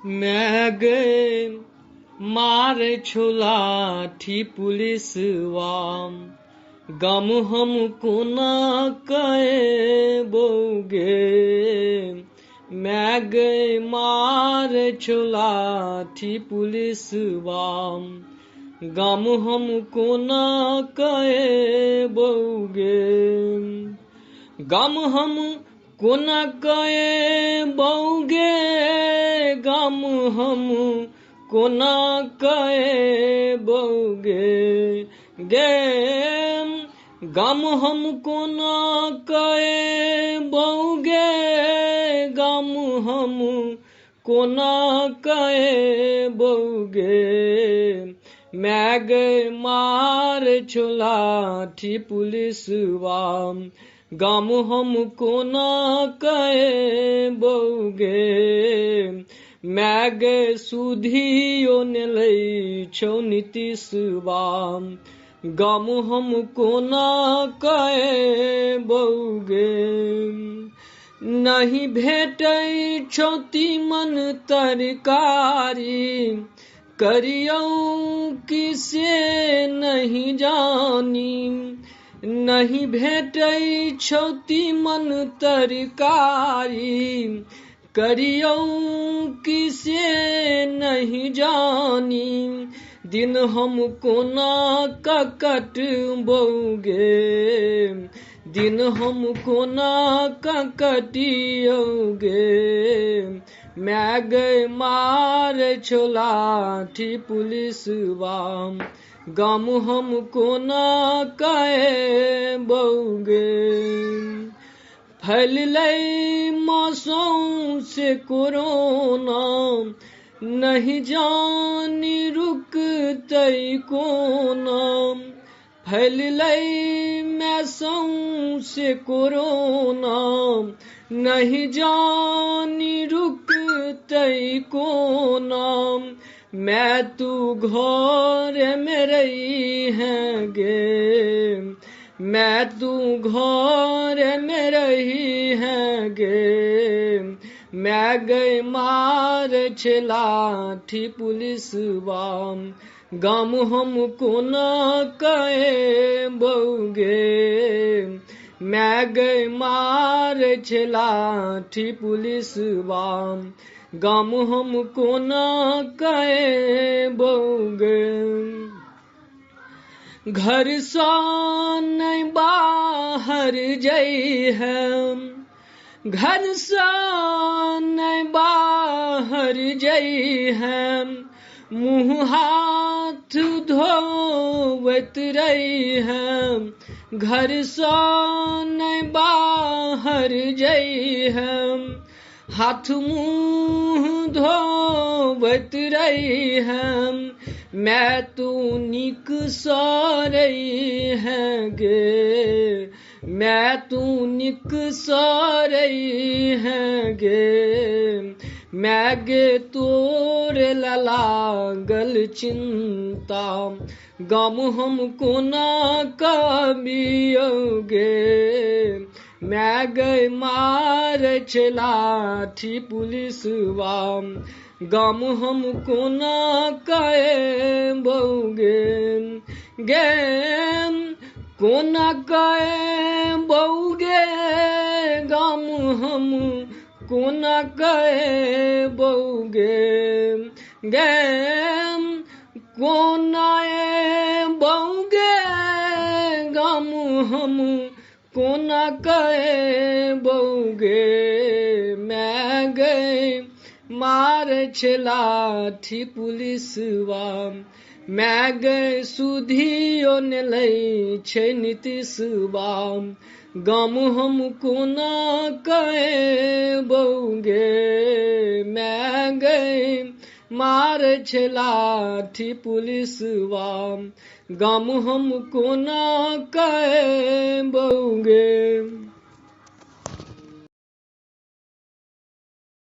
मैं गए मार छोलाठी पुलिसवा गम हमको ना कहे बोगे। मैं गए मार छोलाठी पुलिसवा गम हमको ना कहे बोगे। गम हम को न कहे बोगे, गम हम को न कहे बोगे गे। गम हम को न कहे बोगे, गम हम को न कहे बोगे। मैं गए मार छोलाठी पुलिसवा गम हमको न कहे बोगे। मैं गए सुधियो ने लई छो नीतीशवा गम हमको न कहे बोगे। नहीं भेटै छौ तीमन तरकारी करियौ किसे नहीं जानी। नहीं भेटै छौ तीमन तरकारी करियौ किसे नहीं जानी। दिन हमको ना ककट बोगे, दिन हमको ना ककटियोगे। मैं गए मार छोलाठी पुलिसवा गम हमको ना कहे बोगे। फैललै मौसम से कोरोना नहीं जानी रुकतै कोना। फैललै मौसम से कोरोना नहीं जानी रुकतै कोना। मैं तू घर में रही है गे, मैं तू घर में रही है गे। मैं गए मार छोलाठी पुलिसवा गम हमको न कहे बोगे। मैं गए मार छोलाठी पुलिसवा गम हमको न कहे बोगे। घर सा नहीं बाहर जई है, घर सा नहीं बाहर जई है। मुँह हाथ धोवत रही है, घर सा नहीं बाहर जई है। हाथ मुँह धोवत रही है, मैं तू निक सरई है गे। मैं तू निक सरई है गे। मैं गे तोरे लागल चिंता गम हमको ना कबियोगे। मैं गए मार छोलाठी पुलिसवा गम हमको न कहे बोगे। गे को न कहे बोगे, गम हम को न कहे बोगे। गे को न बोगे, गम हम को न कहे बोगे। मैं गए मार छोलाठी पुलिसवा मैं गए सुधियो ने लई छे नीतीशवा गम हमको न कहे बोगे। मैं गए मार छोलाठी पुलिसवा गम हमको न कहे बोगे।